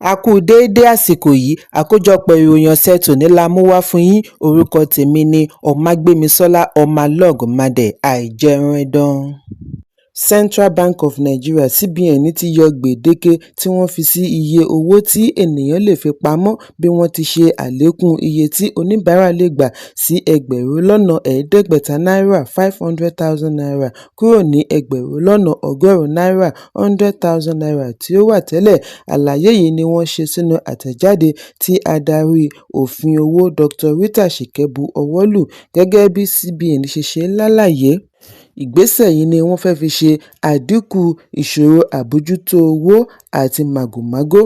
A kú déédé àsìkò yìí, àkójọpọ̀ ìròyìn ọ̀sẹ̀ tòní la mú wá fún yín. Orúkọ tèmi ni Ọ̀mágbémisọ́lá Ọmọlọ́gùnmadé àìjẹrandán. Central Bank of Nigeria CBN ti yọ gbèdéke tí wọ́n fi sí iye owó tí ènìyàn lè fi pamọ́ bí wọ́n ti ṣe àlékún iye tí oníbàárà lè gbà sí ẹgbẹ̀rún-lọ́nà-ẹ̀ẹ́dẹ́gbẹ̀ta náírà ₦500,000 kúrò ní ẹgbẹ̀rún-lọ́nà-ọgọ́rùn-ún náírà ₦100,000 tí ó wà tẹ́lẹ̀. Àlàyé yìí ni wọ́n ṣe sínú àtẹ̀jáde tí adarí òfin owó Dr. Rita Shike bu ọwọ́ lù. Gẹ́gẹ́ bí CBN ṣe lálàyé, ìgbésẹ̀ yìí ni wọ́n fẹ́ fi ṣe àdínkù ìṣòro àbójútó owó àti màgòmágó.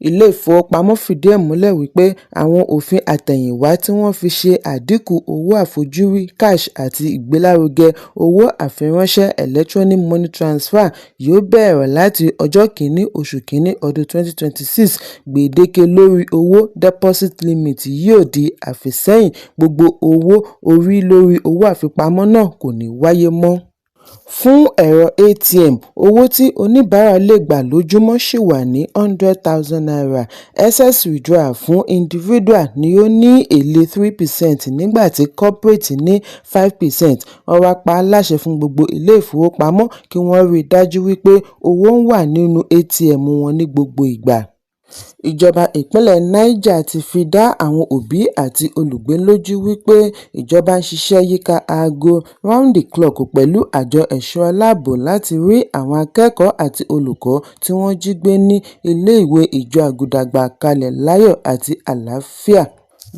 Ilé ìfowópamọ́ fìdí ẹ̀ múlẹ̀ wípé àwọn òfin àtẹ̀yìnwá tí wọ́n fi ṣe àdínkù owó àfojúrí cash àti ìgbélárugẹ owó àfiránṣẹ́ electronic money transfer yóò bẹ̀rẹ̀ láti ọjọ́ 1 oṣù kìíní ọdún 2026. Gbèdéke lórí owó deposit limit yóò di àfisẹ́yìn. Gbogbo owó orí lórí owó àfipamọ́ náà kò ní wáyé mọ́. Fún ẹ̀rọ ATM, owó tí oníbàárà lè gbà lójúmọ́ ṣì wà ní ₦100,000. Excess withdrawal fún individual ni ó ní èlé 3% nígbà tí corporate ní 5%. Wọ́n wá pa á láṣẹ fún gbogbo ilé ìfowópamọ́ kí wọ́n rí i dájú wípé owó ń wà nínú ATM wọn ní gbogbo ìgbà. Ìjọba ìpínlẹ̀ Niger ti fi dá àwọn òbí àti olùgbé lójú wípé ìjọba ń ṣiṣẹ́ yíká aago round the clock pẹ̀lú àjọ ẹ̀ṣọ́ aláàbò láti rí àwọn akẹ́kọ̀ọ́ àti olùkọ́ tí wọ́n jí gbé ní ilé-ìwé ìjọ Àgùdà gbà kalẹ̀ láyọ̀ àti àlàáfíà.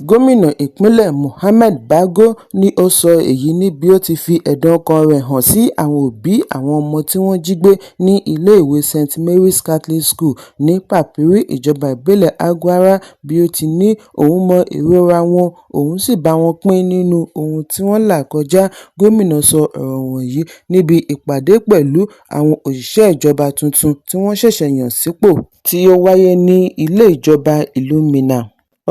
Gómìnà ìpínlẹ̀ Mohammed Bago ni ó sọ èyí níbi ó ti fi ẹ̀dùn ọkàn rẹ̀ hàn sí àwọn òbí àwọn ọmọ tí wọ́n jí gbé ní ilé-ìwé St. Mary's Catholic School ní Papiri, ìjọba ìbílẹ̀ Agwara, bí ó ti ní òun mọ ìrora wọn, òun sì bá wọn pín nínú ohun tí wọ́n là kọjá. Gómìnà sọ ọ̀rọ̀ wọ̀nyí níbi ìpàdé pẹ̀lú àwọn òṣìṣẹ́ ìjọba tuntun tí wọ́n ṣẹ̀ṣẹ̀ yàn sípò tí ó wáyé ní ilé ìjọba ìlú Minna.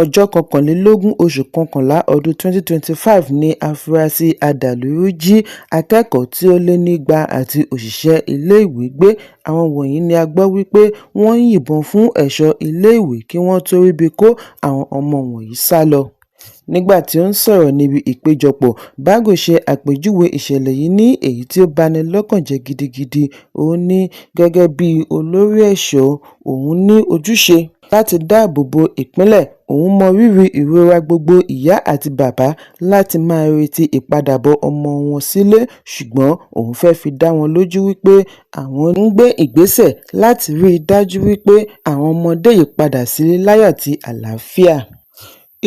Ọjọ́ 21 oṣù kọkànlá ọdún 2025 ni afurasí adàlúrú jí akẹ́kọ̀ọ́ tí ó lé nígba àti òṣìṣẹ́ ilé-ìwé gbé. Àwọn wọ̀nyí ni a gbọ́ wípé wọ́n yìnbọn fún ẹ̀ṣọ́ ilé-ìwé kí wọ́n tó ríbi kó àwọn ọmọ wọ̀nyí sálọ. Nígbà tí ó ń sọ̀rọ̀ níbi ìpéjọpọ̀, Bago ṣe àpèjúwe ìṣẹ̀lẹ̀ yìí ní èyí tí ó bani lọ́kàn jẹ́ gidigidi. Ó ní gẹ́gẹ́ bí olórí ẹ̀ṣọ́, òun ní ojúṣe láti dáàbò bo ìpínlẹ̀. Òun mọ rírì ìrora gbogbo ìyá àti bàbá láti máa retí ìpadàbọ̀ ọmọ wọn sílé, ṣùgbọ́n òun fẹ́ fi dá wọn lójú wípé àwọn ń gbé ìgbésẹ̀ láti rí i dájú wípé àwọn ọmọdé yìí padà sílé láyọ̀ àti àlàáfíà.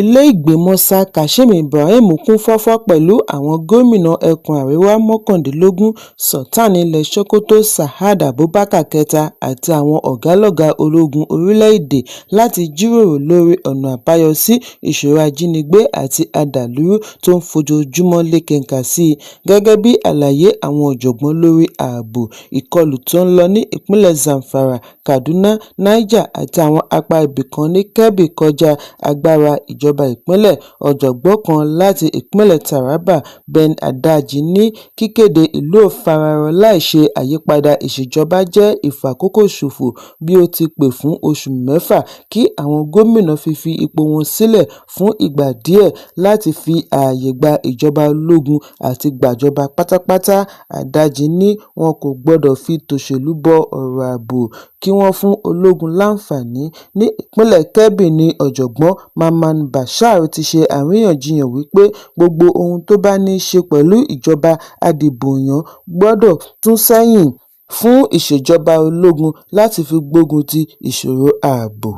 Ilé ìgbìmọ̀ Sir Kashim Ibrahim kún fọ́fọ́ pẹ̀lú àwọn gómìnà ẹkùn àríwá 19, Sultan ilẹ̀ Sokoto Sa'ad Abubakar kẹta àti àwọn ọ̀gálọ́gàá ológun orílẹ̀-èdè láti jíròrò lórí ọ̀nà àbáyọ sí ìṣòro ajínigbé àti àdàlúrú tó ń fojoojúmọ́ lékenkà sí i. Gẹ́gẹ́ bí àlàyé àwọn ọ̀jọ̀gbọ́n lórí ààbò, ìkọlù tó ń lọ ní ìpínlẹ̀ Zamfara, Kaduna, Niger àti àwọn apá ibìkan ní Kebbi kọjá agbára ìjọba ìpínlẹ̀. Ọ̀jọ̀gbọ́n kan láti ìpínlẹ̀ Taraba, Ben Adaji, ní kíkéde ìlú ò fararọ láì ṣe àyípadà ìṣèjọba jẹ́ ìfàkókòṣòfò, bí ó ti pè fún oṣù 6 kí àwọn gómìnà fi ipò wọn sílẹ̀ fún ìgbà díẹ̀ láti fi ààyè gba ìjọba ológun àti gbàjọba pátápátá. Adaji ní wọn kò gbọdọ̀ fi tòṣèlú bọ ọ̀rọ̀ ààbò, kí wọ́n fún ológun láǹfààní. Ní ìpínlẹ̀ Kebbi ni ọ̀jọ̀gbọ́n Mamman Bashir ti ṣe àríyànjiyàn wípé gbogbo ohun tó bá ní í ṣe pẹ̀lú ìjọba adìbòyàn gbọdọ̀ sún sẹ́yìn fún ìṣèjọba ológun láti fi gbógun ti ìṣòro ààbò.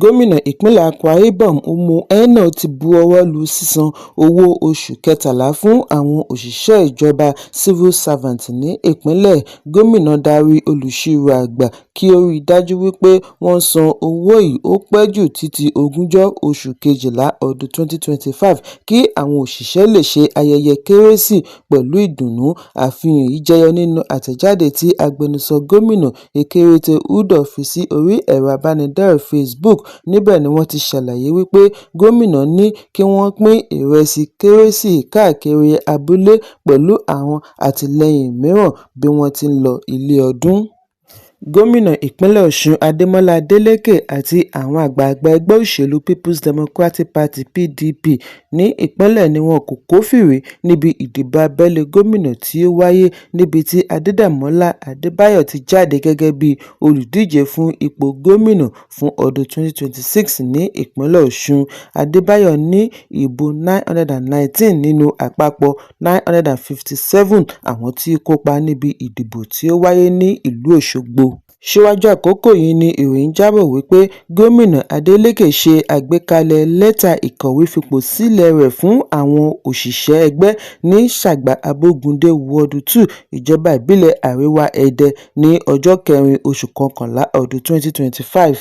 Gómìnà ìpínlẹ̀ Akwa Ibom Umo Eno ti bu ọwọ́ lu sísan owó oṣù kẹtàlá fún àwọn òṣìṣẹ́ ìjọba civil servant ní ìpínlẹ̀. Gómìnà darí olùṣírò àgbà kí ó rí i dájú wípé wọ́n san owó yìí ó pẹ́ jù títí 20 oṣù kejìlá ọdún 2025 kí àwọn òṣìṣẹ́ lè ṣe ayẹyẹ kérésì pẹ̀lú ìdùnnú. Àfihàn yìí jẹyọ nínú àtẹ̀jáde tí agbẹnusọ gómìnà Ekerete Udoh fi sí orí ẹ̀rọ abánidọ́rẹ̀ẹ́ Facebook. Níbẹ̀ ni wọ́n ti ṣàlàyé wípé gómìnà ní kí wọ́n pín ìrẹsì kérésì káàkiri abúlé pẹ̀lú àwọn àtìlẹ́yìn mìíràn bí wọ́n ti ń lọ ilé ọdún. Gómìnà ìpínlẹ̀ Ọ̀ṣun Adémọ́lá Adélékè àti àwọn àgbààgbà ẹgbẹ́ òṣèlú People's Democratic Party (PDP) ní ìpínlẹ̀ ni wọn kò kófìrí níbi ìdìbò abẹ́lé gómìnà tí ó wáyé níbi tí Adédàmọ́lá Adébáyọ̀ ti jáde gẹ́gẹ́ bí olùdíje fún ipò gómìnà fún ọdún 2026 ní ìpínlẹ̀ Ọ̀ṣun. Adébáyọ̀ ní ìbò 919 nínú àpapọ̀ 957 àwọn tí ó kópa níbi ìdìbò tí ó wáyé ní ìlú Òṣogbo. Síwájú àkókò yìí ni ìròyìn jábọ̀ wípé gómìnà Adélékè ṣe àgbékalẹ̀ lẹ́tà ìkọ̀wé fipò sílẹ̀ rẹ̀ fún àwọn òṣìṣẹ́ ẹgbẹ́ ní Ṣàgbà Abógundé Wọ́ọ̀dù 2 ìjọba ìbílẹ̀ Àríwá Ẹdẹ ní ọjọ́ 4 oṣù kọkànlá ọdún 2025.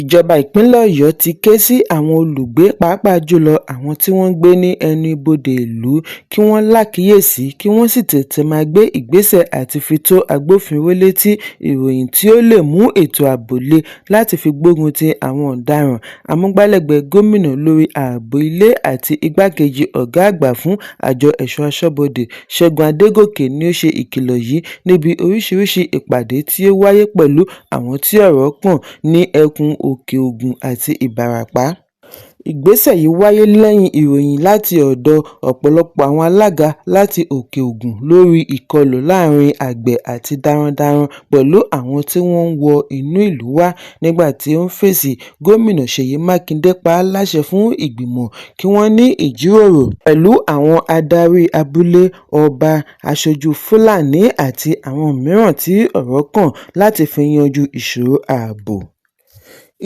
Ìjọba ìpínlẹ̀ Ọ̀yọ́ ti ké sí àwọn olùgbé pàápàá jùlọ àwọn tí wọ́n ń gbé ní ẹnu ibodè ìlú kí wọ́n lákìyèsí kí wọ́n sì tètè máa gbé ìgbésẹ̀ àti fi tó agbófinró létí ìròyìn tí ó lè mú ètò ààbò le láti fi gbógun ti àwọn ọ̀daràn. Amúgbálẹ́gbẹ̀ẹ́ gómìnà lórí ààbò ilé àti igbákejì ọ̀gá àgbà fún àjọ ẹ̀ṣọ́ aṣọ́bodè Ṣẹ́gun Adégòkè ni ó ṣe ìkìlọ̀ yìí níbi oríṣiríṣi ìpàdé tí ó wáyé pẹ̀lú àwọn tí ọ̀rọ̀ kàn ní ẹkùn Òkè Ògùn àti Ìbàràpá. Ìgbésẹ̀ yìí wáyé lẹ́yìn ìròyìn láti ọ̀dọ̀ ọ̀pọ̀lọpọ̀ àwọn alága láti Òkè Ògùn lórí ìkọlù láàrin àgbẹ̀ àti darandaran pẹ̀lú àwọn tí wọ́n ń wọ inú ìlú wá. Nígbà tí ó ń fèsì, gómìnà Ṣèyí Mákindé pa á láṣẹ fún ìgbìmọ̀ kí wọ́n ní ìjíròrò pẹ̀lú àwọn adarí abúlé, ọba, aṣojú Fúlàní àti àwọn mìíràn tí ọ̀rọ̀ kàn láti fi yanjú ìṣòro ààbò.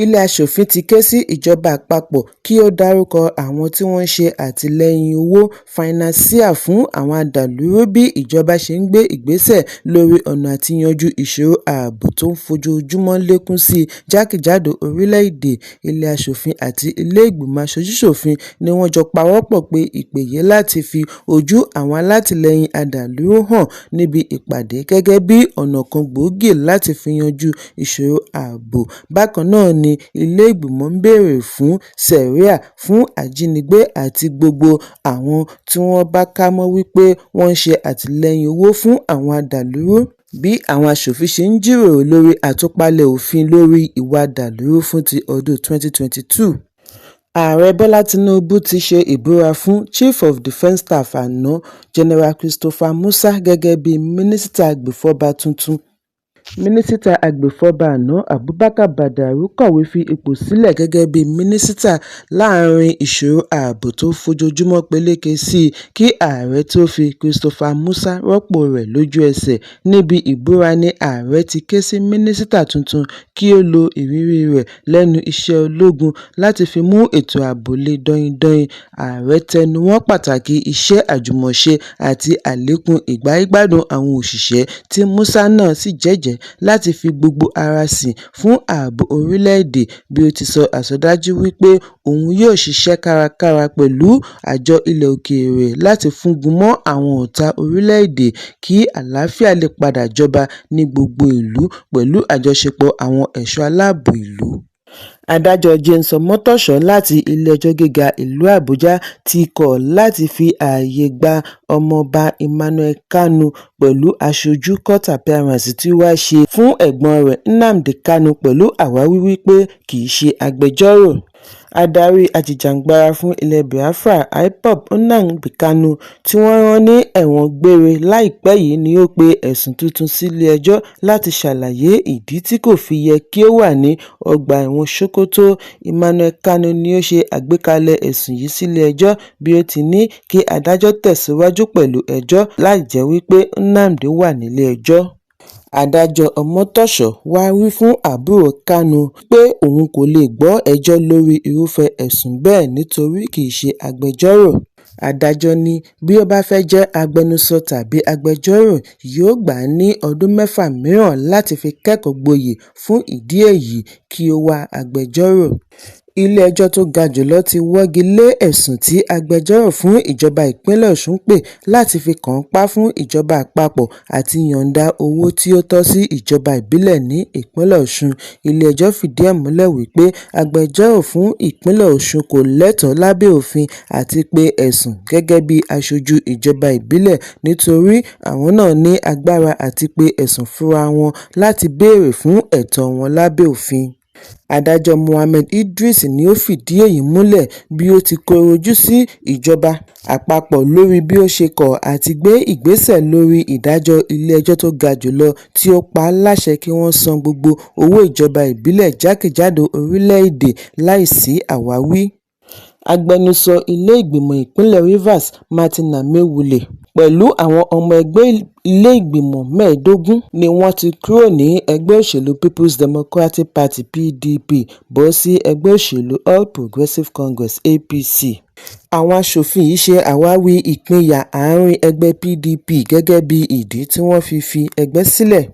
Ilé aṣòfin ti ké sí ìjọba àpapọ̀ kí ó dárúkọ àwọn tí wọ́n ń ṣe àtìlẹ́yìn owó fáínánsíà fún àwọn adàlúrú bí ìjọba ṣe ń gbé ìgbésẹ̀ lórí ọ̀nà àti yanjú ìṣòro ààbò tó ń fojoojúmọ́ lékún sí i jákèjádò orílẹ̀-èdè. Ilé aṣòfin àti ilé ìgbìmọ̀ aṣojú-ṣòfin ni wọ́n jọ pawọ́pọ̀ pé ìpè yìí láti fi ojú àwọn alátìlẹ́yìn adàlúrú hàn níbi ìpàdé gẹ́gẹ́ bí ọ̀nà kan gbòógì láti fi yanjú ìṣòro ààbò. Bákan náà ni ilé ìgbìmọ̀ ń béèrè fún sẹ̀ríà fún ajínigbé àti gbogbo àwọn tí wọ́n bá ká mọ́ wípé wọ́n ń ṣe àtìlẹ́yìn owó fún àwọn adàlúrú. Bí àwọn aṣòfin ṣe ń jíròrò lórí àtúpalẹ̀ òfin lórí ìwà adàlúrú fún ti ọdún 2022. Ààrẹ Bọ́lá Tinubu ti ṣe ìbúra fún Chief of Defence Staff àná General Christopher Musa gẹ́gẹ́ bí mínísítà agbèfọ́ba tuntun. Mínísítà agbèfọ́ba àná Abubakar Badaru kọ̀wé fi ipò sílẹ̀ gẹ́gẹ́ bí mínísítà láàrin ìṣòro ààbò tó fojoojúmọ́ peléke sí i kí ààrẹ tó fi Christopher Musa rọ́pò rẹ̀ lójú ẹsẹ̀. Níbi ìbúra ni ààrẹ ti ké sí mínísítà tuntun kí ó lo ìrírí rẹ̀ lẹ́nu iṣẹ́ ológun láti fi mú ètò ààbò le dọ́yindọ́yin. Ààrẹ tẹnumọ́ pàtàkì iṣẹ́ àjùmọ̀ṣe àti àlékún ìgbáyégbádùn àwọn òṣìṣẹ́ tí Musa náà sì jẹ́jẹ̀ẹ́ láti fi gbogbo ara sìn fún ààbò orílẹ̀-èdè. Bí ó ti sọ àsọdájú wípé òun yóò ṣiṣẹ́ kárakára pẹ̀lú àjọ ilẹ̀ òkèèrè láti fúngun mọ́ àwọn ọ̀tá orílẹ̀-èdè kí àlàáfíà lè padà jọba ní gbogbo ìlú pẹ̀lú àjọṣepọ̀ àwọn ẹ̀ṣọ́ aláàbò ìlú. Adájọ́ James Omotosho láti Ilé-ẹjọ́ Gíga ìlú Àbújá ti kọ̀ láti fi ààyè gba ọmọọba Emmanuel Kanu pẹ̀lú aṣojú court appearance tí wá ṣe fún ẹ̀gbọ́n rẹ̀ Nnamdi Kanu pẹ̀lú àwáwí wípé kì í ṣe agbẹjọ́rò. Adarí ajìjàǹgbara fún ilẹ̀ Biafra IPOB Nnamdi Kanu tí wọ́n rán ní ẹ̀wọ̀n gbére láìpẹ́ yìí ni ó pe ẹ̀sùn tuntun sílé ẹjọ́ láti ṣàlàyé ìdí tí kò fi yẹ kí ó wà ní ọgbà ẹ̀wọ̀n Sokoto. Emmanuel Kanu ni ó ṣe àgbékalẹ̀ ẹ̀sùn yìí sílé ẹjọ́ bí ó ti ní kí adájọ́ tẹ̀síwájú pẹ̀lú ẹjọ́ láì jẹ́ wípé Nnamdi wà nílé ẹjọ́. Adájọ́ Omotosho wá wí fún àbúrò Kanu pé òun kò lè gbọ́ ẹjọ́ lórí irúfẹ́ ẹ̀sùn bẹ́ẹ̀ nítorí kì í ṣe agbẹjọ́rò. Adájọ́ ní bí ó bá fẹ́ jẹ́ agbẹnusọ tàbí agbẹjọ́rò yóò gbà á ní ọdún 6 mìíràn láti fi kẹ́kọ̀ọ́ gboyè. Fún ìdí èyí kí ó wá agbẹjọ́rò. Ilé-ẹjọ́ tó ga jùlọ ti wọ́gi lé ẹ̀sùn tí agbẹjọ́rò fún ìjọba ìpínlẹ̀ Ọ̀ṣun pè láti fi kàn án pa fún ìjọba àpapọ̀ àti yọ̀ǹda owó tí ó tọ́ sí ìjọba ìbílẹ̀ ní ìpínlẹ̀ Ọ̀ṣun. Ilé-ẹjọ́ fìdí ẹ̀ múlẹ̀ wípé agbẹjọ́rò fún ìpínlẹ̀ Ọ̀ṣun kò lẹ́tọ̀ọ́ lábẹ́ òfin àti pe ẹ̀sùn gẹ́gẹ́ bí aṣojú ìjọba ìbílẹ̀ nítorí àwọn náà ní agbára àti pe ẹ̀sùn fúnra wọn láti béèrè fún ẹ̀tọ́ wọn lábẹ́ òfin. Adájọ́ Mohammed Idris ni ó fìdí èyí múlẹ̀ bí ó ti kọ̀rọ̀ ojú sí ìjọba àpapọ̀ lórí bí ó ṣe kọ̀ àti gbé ìgbésẹ̀ lórí ìdájọ́ ilé-ẹjọ́ tó ga jùlọ tí ó pa á láṣẹ kí wọ́n san gbogbo owó ìjọba ìbílẹ̀ jákèjádò orílẹ̀-èdè láìsí àwáwí. Agbẹnusọ ilé-ìgbìmọ̀ ìpínlẹ̀ Rivers Martin Amaewhule pẹ̀lú àwọn ọmọ ẹgbẹ́ ilé-ìgbìmọ̀ 15 ni wọ́n ti kúrò ní ẹgbẹ́ òṣèlú People's Democratic Party (PDP) bọ́ sí ẹgbẹ́ òṣèlú All Progressives Congress (APC). Àwọn aṣòfin yìí ṣe àwáwí ìpínyà àárín ẹgbẹ́ PDP gẹ́gẹ́ bí ìdí tí wọ́n fi ẹgbẹ́ sílẹ̀.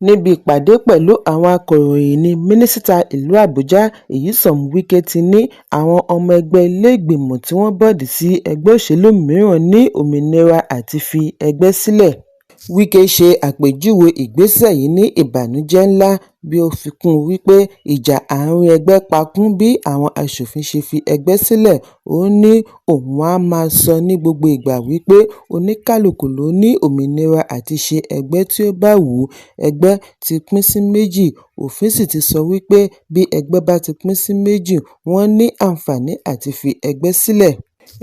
Níbi ìpàdé pẹ̀lú àwọn akọ̀ròyìn ní Mínísítà ìlú Àbújá Nyesom Wike ti ní àwọn ọmọ ẹgbẹ́ ilé-ìgbìmọ̀ tí wọ́n bọ̀dì sí ẹgbẹ́ òṣèlú mìíràn ní òmìnira àti fi ẹgbẹ́ sílẹ̀. Wike ṣe àpèjúwe ìgbésẹ̀ yìí ní ìbànújẹ́ ńlá bí ó fi kún un wípé ìjà àárín ẹgbẹ́ pakún bí àwọn aṣòfin ṣe fi ẹgbẹ́ sílẹ̀. Ó ní òun á máa sọ ní gbogbo ìgbà wípé oníkálukú ló ní òmìnira àti ṣe ẹgbẹ́ tí ó bá wù ú. Ẹgbẹ́ ti pín sí méjì, òfin sì ti sọ wípé bí ẹgbẹ́ bá ti pín sí méjì, wọ́n ní àǹfààní àti fi ẹgbẹ́ sílẹ̀.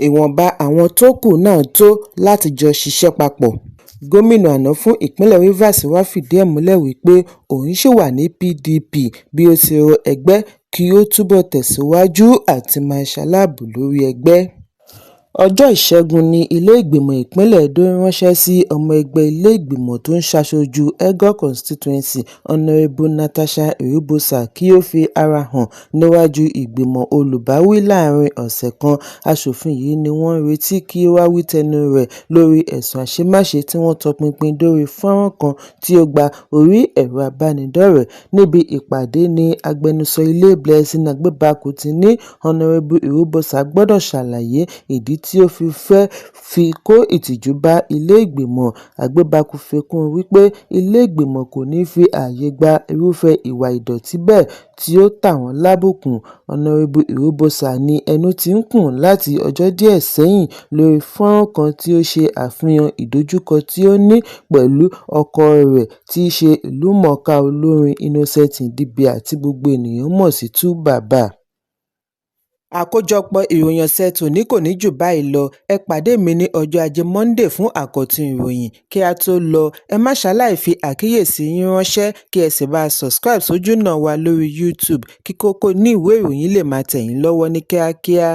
Ìwọ̀nba àwọn tó kù náà tó láti jọ ṣiṣẹ́ papọ̀. Gómìnà àná fún ìpínlẹ̀ Rivers wá fìdí ẹ̀ múlẹ̀ wípé òun ṣì wà ní PDP bí ó ti rọ ẹgbẹ́ kí ó túbọ̀ tẹ̀síwájú àti máa ṣaláàbò lórí ẹgbẹ́. Ọjọ́ Ìṣẹ́gun ni ilé-ìgbìmọ̀ ìpínlẹ̀ Edo ránṣẹ́ sí ọmọ ẹgbẹ́ ilé-ìgbìmọ̀ tó ń ṣaṣojú Egor constituency Honorable Natasha Irubosa kí ó fi ara hàn níwájú ìgbìmọ̀ olùbáwí láàrin ọ̀sẹ̀ kan. Aṣòfin yìí ni wọ́n ń retí kí ó wá wí tẹnu rẹ̀ lórí ẹ̀sùn àṣemáṣe tí wọ́n tọpinpin dórí fọ́nrán kan tí ó gba orí ẹ̀rọ abánidọ́rẹ̀ẹ́. Níbi ìpàdé ni agbẹnusọ ilé Blessing Agbebaku ti ní Honorable Irubosa gbọ́dọ̀ ṣàlàyé ìdí tí ó fẹ́ fi kó ìtìjú bá ilé-ìgbìmọ̀. Agbebaku fi kún un wípé ilé-ìgbìmọ̀ kò ní fi ààyè gba irúfẹ́ ìwà ìdọ̀tí bẹ́ẹ̀ tí ó tà wọ́n lábùkù. Honorable Irubosa ní ẹnu ti ń kùn láti ọjọ́ díẹ̀ sẹ́yìn lórí fọ́nrán kan tí ó ṣe àfihàn ìdojúkọ tí ó ní pẹ̀lú ọkọ rẹ̀ tí í ṣe ìlúmọ̀ọ́ká olórin Innocent Idibia tí gbogbo ènìyàn mọ̀ sí 2Baba. Àkójọpọ̀ ìròyìn ọ̀sẹ̀ tòní kò ní jù báyìí lọ. Ẹ pàdé mi ní ọjọ́ Ajé Monday fún àkọ́tún ìròyìn. Kí a tó lọ, ẹ má ṣaláì fi àkíyèsí yín ránṣẹ́ kí ẹ sì bá a subscribe sójúnà wa lórí YouTube kí kókó ní ìwé ìròyìn lè máa tẹ̀ yín lọ́wọ́ ní kíákíá.